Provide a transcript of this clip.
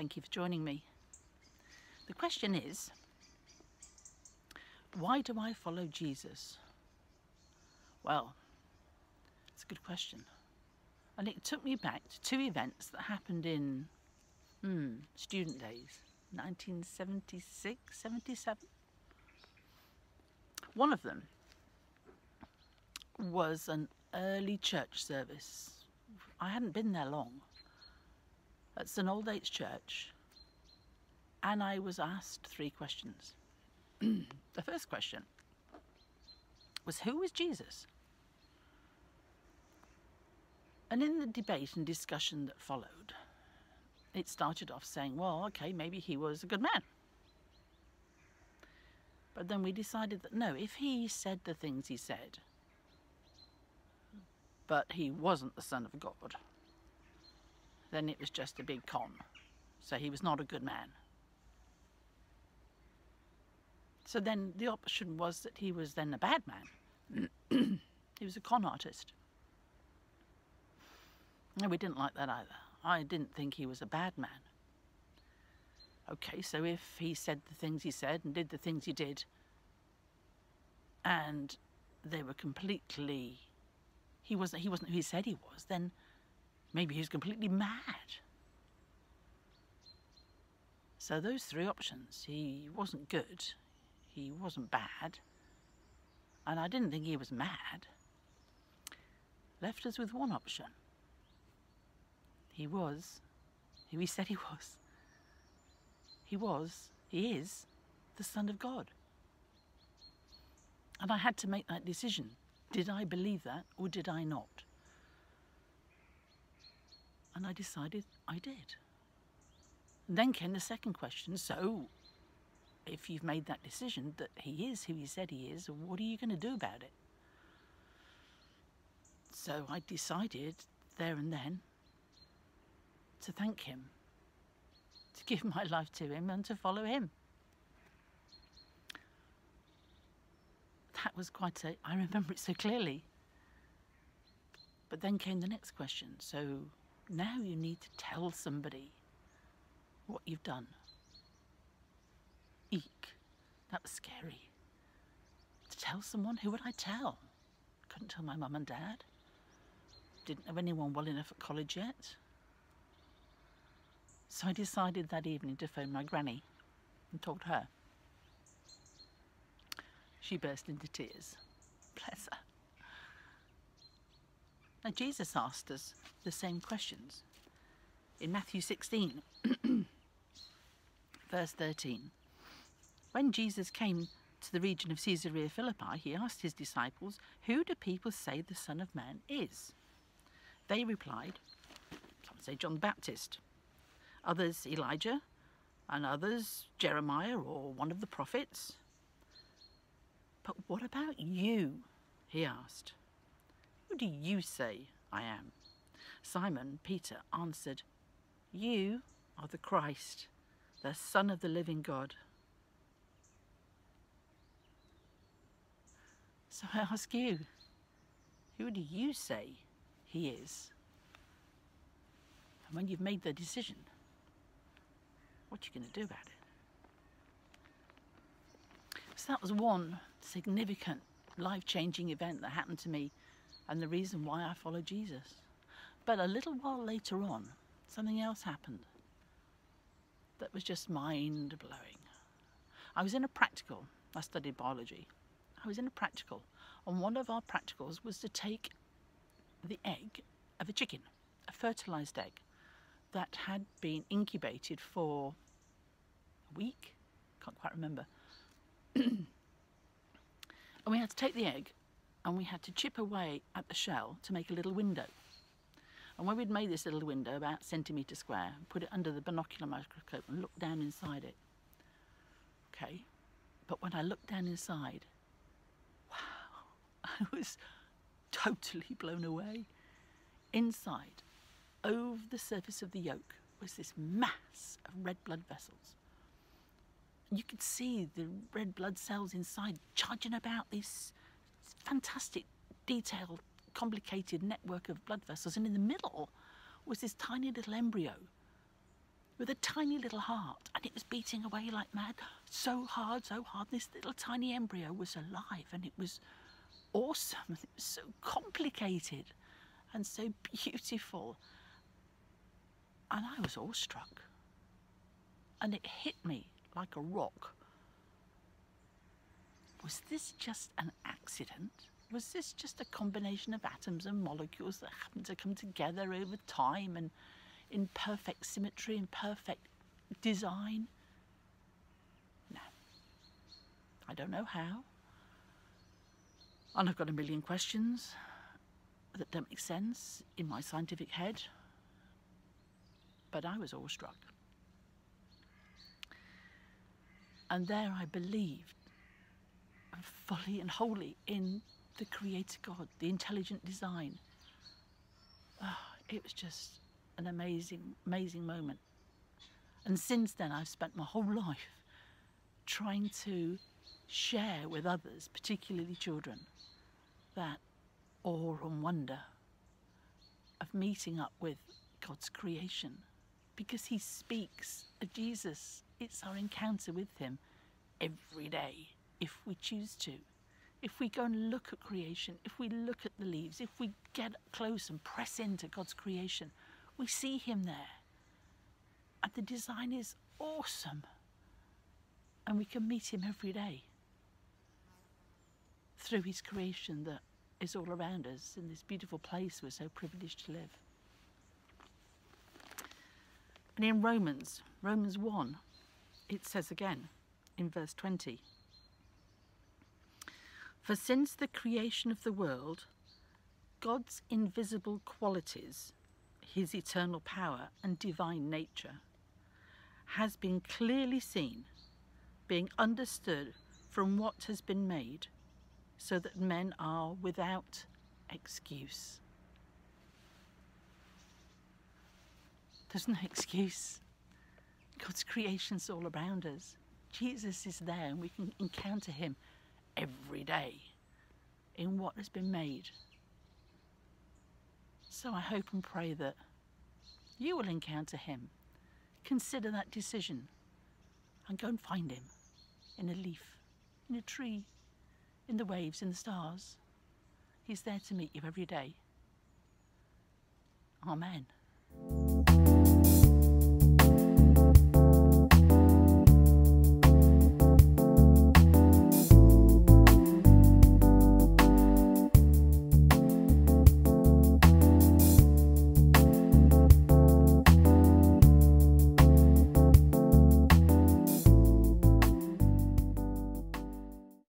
Thank you for joining me. The question is, why do I follow Jesus? Well, it's a good question. And it took me back to two events that happened in student days, 1976, 77. One of them was an early church service. I hadn't been there long. It's an old age church, and I was asked three questions. The first question was, who was Jesus? And in the debate and discussion that followed, it started off saying, well, okay, maybe he was a good man. But then we decided that no, if he said the things he said, but he wasn't the Son of God, then it was just a big con. So he was not a good man. So then the option was that he was then a bad man. He was a con artist. No, we didn't like that either. I didn't think he was a bad man. Okay, so if he said the things he said and did the things he did, and they were completely, he wasn't who he said he was, then maybe he was completely mad. So those three options, he wasn't good, he wasn't bad, and I didn't think he was mad, left us with one option. He was who he said he was. He is the Son of God. And I had to make that decision. Did I believe that or did I not? And I decided I did. And then came the second question. So, if you've made that decision that he is who he said he is, what are you going to do about it? So I decided there and then to thank him, to give my life to him and to follow him. That was I remember it so clearly. But then came the next question. So now you need to tell somebody what you've done. Eek, that was scary. To tell someone, who would I tell? Couldn't tell my mum and dad. Didn't know anyone well enough at college yet. So I decided that evening to phone my granny and told her. She burst into tears. Bless her. Now Jesus asked us the same questions. In Matthew 16, verse 13. When Jesus came to the region of Caesarea Philippi, he asked his disciples, "Who do people say the Son of Man is?" They replied, some say John the Baptist, others Elijah, and others Jeremiah or one of the prophets. "But what about you?" he asked. "Who do you say I am?" Simon Peter answered, "You are the Christ, the Son of the living God." So I ask you, who do you say he is? And when you've made the decision, what are you going to do about it? So that was one significant, life-changing event that happened to me and the reason why I follow Jesus. But a little while later on, something else happened that was just mind-blowing. I was in a practical. I studied biology. I was in a practical, and one of our practicals was to take the egg of a chicken, a fertilised egg, that had been incubated for a week, can't quite remember. And we had to take the egg and we had to chip away at the shell to make a little window. And when we'd made this little window, about a centimetre square, put it under the binocular microscope and looked down inside it. Okay, but when I looked down inside, wow, I was totally blown away. Inside, over the surface of the yolk, was this mass of red blood vessels. You could see the red blood cells inside charging about this fantastic, detailed, complicated network of blood vessels, and in the middle was this tiny little embryo with a tiny little heart, and it was beating away like mad, so hard, so hard. This little tiny embryo was alive, and it was awesome, and it was so complicated and so beautiful. And I was awestruck, and it hit me like a rock. Was this just an accident? Was this just a combination of atoms and molecules that happened to come together over time and in perfect symmetry and perfect design? No. I don't know how. And I've got a million questions that don't make sense in my scientific head. But I was awestruck. And there I believed fully and wholly in the Creator God, the intelligent design. Oh, it was just an amazing, amazing moment. And since then, I've spent my whole life trying to share with others, particularly children, that awe and wonder of meeting up with God's creation, because He speaks of Jesus. It's our encounter with Him every day, if we choose to. If we go and look at creation, if we look at the leaves, if we get close and press into God's creation, we see Him there. And the design is awesome. And we can meet Him every day through His creation that is all around us in this beautiful place we're so privileged to live. And in Romans 1, it says again in verse 20, "For since the creation of the world, God's invisible qualities, His eternal power and divine nature, has been clearly seen, being understood from what has been made, so that men are without excuse." There's no excuse. God's creation's all around us. Jesus is there, and we can encounter Him every day in what has been made. So I hope and pray that you will encounter Him. Consider that decision and go and find Him in a leaf, in a tree, in the waves, in the stars. He's there to meet you every day. Amen.